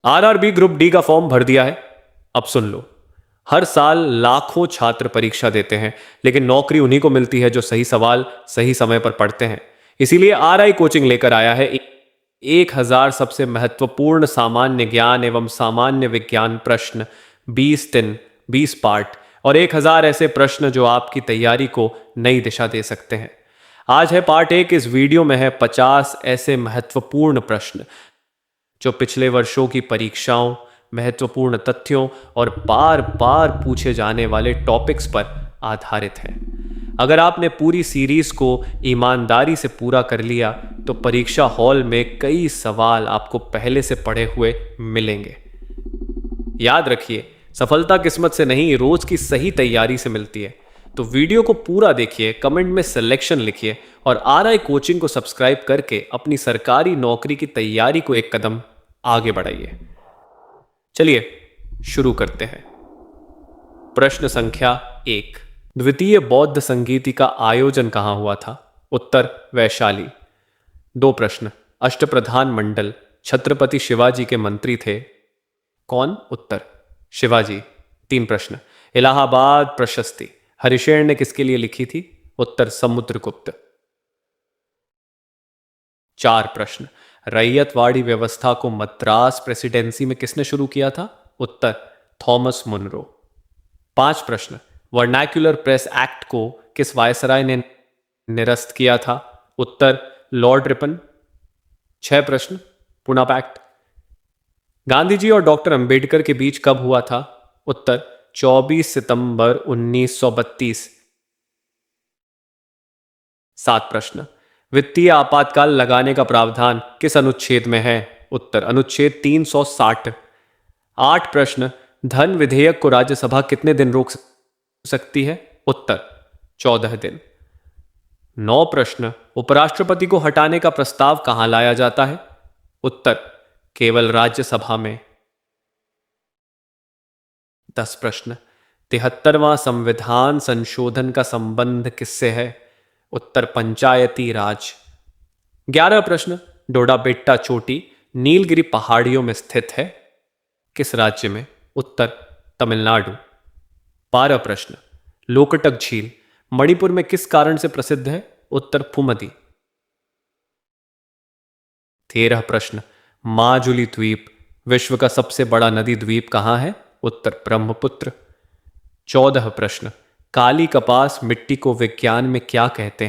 RRB group D का form भर दिया है। अब सुन लो, हर साल लाखों छात्र परीक्षा देते हैं, लेकिन नौकरी उन्हीं को मिलती है जो सही सवाल सही समय पर पढ़ते हैं। इसीलिए आरआई कोचिंग लेकर आया है 1,000 सबसे महत्वपूर्ण सामान्य ज्ञान एवं सामान्य विज्ञान प्रश्न, 20 दिन, 20 पार्ट और 1,000 ऐसे प्रश्न जो आपकी तैयारी को नई दिशा दे सकते हैं। आज है पार्ट 1। इस वीडियो में है 50 ऐसे महत्वपूर्ण प्रश्न जो पिछले वर्षों की परीक्षाओं, महत्वपूर्ण तथ्यों और बार बार पूछे जाने वाले टॉपिक्स पर आधारित हैं। अगर आपने पूरी सीरीज को ईमानदारी से पूरा कर लिया तो परीक्षा हॉल में कई सवाल आपको पहले से पढ़े हुए मिलेंगे। याद रखिए, सफलता किस्मत से नहीं, रोज की सही तैयारी से मिलती है। तो वीडियो को पूरा देखिए, कमेंट में सिलेक्शन लिखिए और आरआई कोचिंग को सब्सक्राइब करके अपनी सरकारी नौकरी की तैयारी को एक कदम आगे बढ़ाइए। चलिए शुरू करते हैं। प्रश्न संख्या 1, द्वितीय बौद्ध संगीति का आयोजन कहां हुआ था? उत्तर वैशाली। 2 प्रश्न, अष्टप्रधान मंडल छत्रपति शिवाजी के मंत्री थे, कौन? उत्तर शिवाजी। 3 प्रश्न, इलाहाबाद प्रशस्ति हरिशेन ने किसके लिए लिखी थी? उत्तर समुद्रगुप्त। 4 प्रश्न, रैयतवाड़ी व्यवस्था को मद्रास प्रेसिडेंसी में किसने शुरू किया था? उत्तर थॉमस मुनरो। 5 प्रश्न, वर्नैक्युलर प्रेस एक्ट को किस वायसराय ने निरस्त किया था? उत्तर लॉर्ड रिपन। 6 प्रश्न, पुणे पैक्ट गांधी जी और डॉक्टर अंबेडकर के बीच कब हुआ था? उत्तर 24 सितंबर 1932। 7 प्रश्न, वित्तीय आपातकाल लगाने का प्रावधान किस अनुच्छेद में है? उत्तर अनुच्छेद 360। 8 प्रश्न, धन विधेयक को राज्यसभा कितने दिन रोक सकती है? उत्तर 14 दिन। 9 प्रश्न, उपराष्ट्रपति को हटाने का प्रस्ताव कहां लाया जाता है? उत्तर केवल राज्यसभा में। 10 प्रश्न, 73वां संविधान संशोधन का संबंध किससे है? उत्तर पंचायती राज। 11 प्रश्न, डोडा बेट्टा चोटी नीलगिरी पहाड़ियों में स्थित है, किस राज्य में? उत्तर तमिलनाडु। 12 प्रश्न, लोकटक झील मणिपुर में किस कारण से प्रसिद्ध है? उत्तर फुमदी। 13 प्रश्न, माजुली द्वीप विश्व का सबसे बड़ा नदी द्वीप कहां है? उत्तर ब्रह्मपुत्र। 14 प्रश्न, काली कपास मिट्टी को विज्ञान में क्या कहते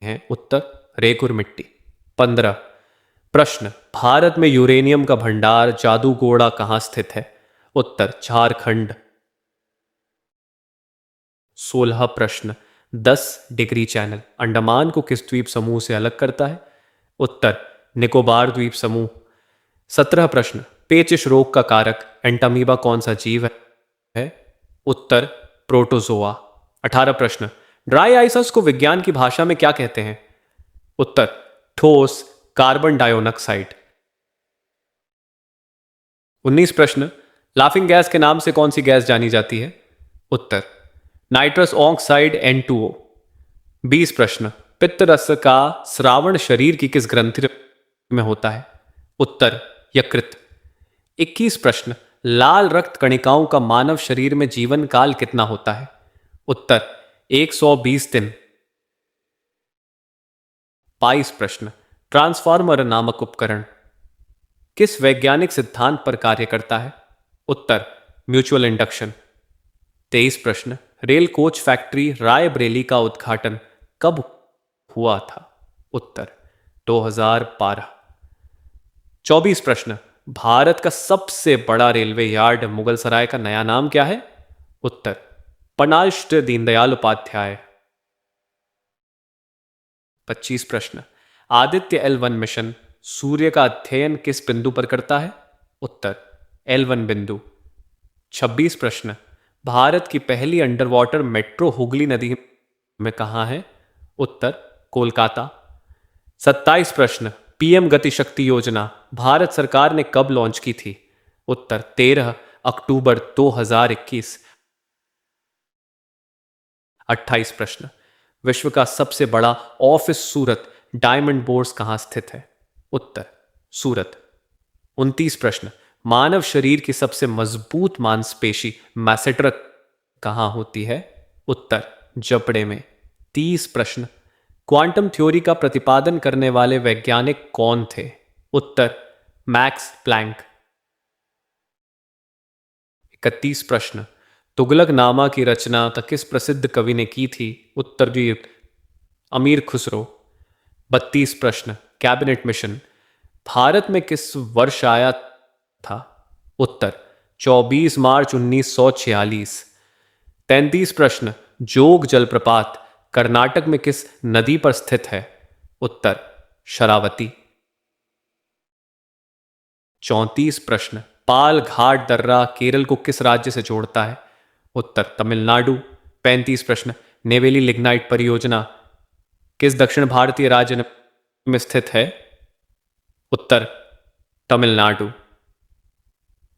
हैं? उत्तर रेगुर मिट्टी। 15 प्रश्न, भारत में यूरेनियम का भंडार जादूगोड़ा कहां स्थित है? उत्तर झारखंड। 16 प्रश्न, 10 डिग्री चैनल अंडमान को किस द्वीप समूह से अलग करता है? उत्तर निकोबार द्वीप समूह। 17 प्रश्न, पेचिश रोग का कारक एंटामीबा कौन सा जीव है? उत्तर प्रोटोजोआ। 18 प्रश्न, ड्राई आइसस को विज्ञान की भाषा में क्या कहते हैं? उत्तर ठोस कार्बन डाइऑक्साइड। 19 प्रश्न, लाफिंग गैस के नाम से कौन सी गैस जानी जाती है? उत्तर नाइट्रस ऑक्साइड N2O। 20 प्रश्न, पित्त रस का स्रावण शरीर की किस ग्रंथि में होता है? उत्तर यकृत। 21 प्रश्न, लाल रक्त कणिकाओं का मानव शरीर में जीवन काल कितना होता है? उत्तर 120 दिन। 22 प्रश्न, ट्रांसफार्मर नामक उपकरण किस वैज्ञानिक सिद्धांत पर कार्य करता है? उत्तर म्यूचुअल इंडक्शन। 23 प्रश्न, रेल कोच फैक्ट्री रायबरेली का उद्घाटन कब हुआ था? उत्तर 2012। 24 प्रश्न, भारत का सबसे बड़ा रेलवे यार्ड मुगल सराय का नया नाम क्या है? उत्तर पनाश्ट दीनदयाल उपाध्याय। 25 प्रश्न, आदित्य L1 मिशन सूर्य का अध्ययन किस बिंदु पर करता है? उत्तर L1 बिंदु। 26 प्रश्न, भारत की पहली अंडर वाटर मेट्रो हुगली नदी में कहां है? उत्तर कोलकाता। 27 प्रश्न, पीएम गति शक्ति योजना भारत सरकार ने कब लॉन्च की थी? उत्तर 13 अक्टूबर 2021। 28 प्रश्न, विश्व का सबसे बड़ा ऑफिस सूरत डायमंड बोर्स कहां स्थित है? उत्तर सूरत। 29 प्रश्न, मानव शरीर की सबसे मजबूत मांसपेशी मैसेटर कहां होती है? उत्तर जबड़े में। 30 प्रश्न। क्वांटम थ्योरी का प्रतिपादन करने वाले वैज्ञानिक कौन थे? उत्तर मैक्स प्लैंक। 31 प्रश्न। तुगलकनामा की रचना किस प्रसिद्ध कवि ने की थी? उत्तर जी अमीर खुसरो। 32 प्रश्न। कैबिनेट मिशन भारत में किस वर्ष आया था? उत्तर 24 मार्च 1946। 33 प्रश्न। जोग जलप्रपात कर्नाटक में किस नदी पर स्थित है? उत्तर शरावती। 34 प्रश्न। पाल घाट दर्रा केरल को किस राज्य से जोड़ता है? उत्तर तमिलनाडु। 35 प्रश्न। नेवेली लिग्नाइट परियोजना किस दक्षिण भारतीय राज्य में स्थित है? उत्तर तमिलनाडु।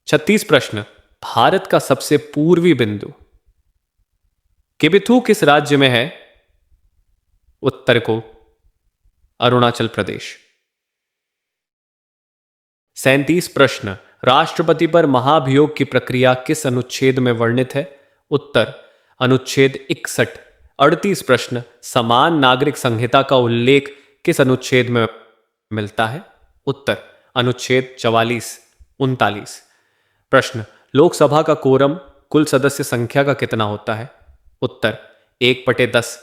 36 प्रश्न। भारत का सबसे पूर्वी बिंदु किबिथु किस राज्य में है? उत्तर को अरुणाचल प्रदेश। 37 प्रश्न। राष्ट्रपति पर महाभियोग की प्रक्रिया किस अनुच्छेद में वर्णित है? उत्तर अनुच्छेद 61। 38 प्रश्न। समान नागरिक संहिता का उल्लेख किस अनुच्छेद में मिलता है? उत्तर अनुच्छेद 44। 39 प्रश्न। लोकसभा का कोरम कुल सदस्य संख्या का कितना होता है? उत्तर 1/10।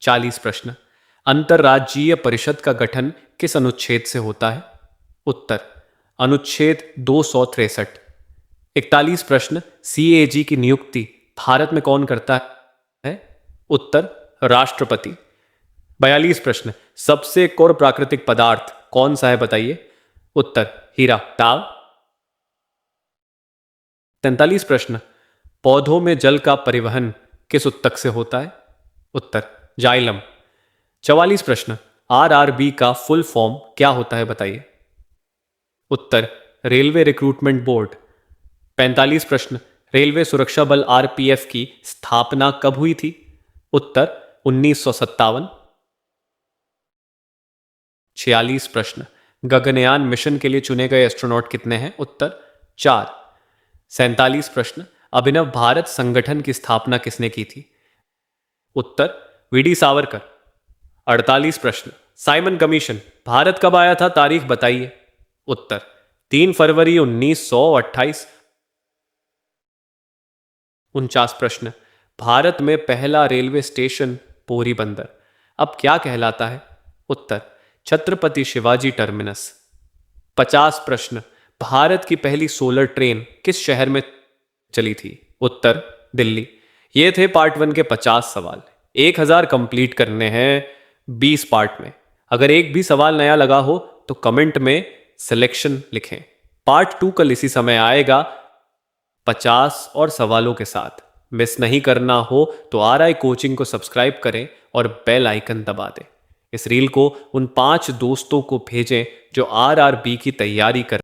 40 प्रश्न। अंतर्राज्यीय परिषद का गठन किस अनुच्छेद से होता है? उत्तर अनुच्छेद 263। 41 प्रश्न। सीएजी की नियुक्ति भारत में कौन करता है? उत्तर राष्ट्रपति। 42 प्रश्न। सबसे कोर प्राकृतिक पदार्थ कौन सा है बताइए? उत्तर हीरा। ताव। 43 प्रश्न। पौधों में जल का परिवहन किस उत्तक से होता है? उत्तर जाइलम। 44 प्रश्न। आरआरबी का फुल फॉर्म क्या होता है बताइए? उत्तर रेलवे रिक्रूटमेंट बोर्ड। 45 प्रश्न। रेलवे सुरक्षा बल आरपीएफ की स्थापना कब हुई थी? उत्तर 1957। 46 प्रश्न। गगनयान मिशन के लिए चुने गए एस्ट्रोनॉट कितने हैं? उत्तर 4। 47 प्रश्न। अभिनव भारत संगठन की स्थापना किसने की थी? उत्तर वीडी सावरकर। 48 प्रश्न। साइमन कमीशन भारत कब आया था? तारीख बताइए। उत्तर 3 फरवरी 1928। 49 प्रश्न। भारत में पहला रेलवे स्टेशन पोरबंदर अब क्या कहलाता है? उत्तर छत्रपति शिवाजी टर्मिनस। 50 प्रश्न। भारत की पहली सोलर ट्रेन किस शहर में चली थी? उत्तर दिल्ली। ये थे पार्ट 1 के 50 सवाल। 1000 कंप्लीट करने हैं 20 पार्ट में। अगर एक भी सवाल नया लगा हो तो कमेंट में सिलेक्शन लिखें। पार्ट 2 कल इसी समय आएगा 50 और सवालों के साथ। मिस नहीं करना हो तो आरआई कोचिंग को सब्सक्राइब करें और बेल आइकन दबा दें। इस रील को उन 5 दोस्तों को भेजें जो आरआरबी की तैयारी कर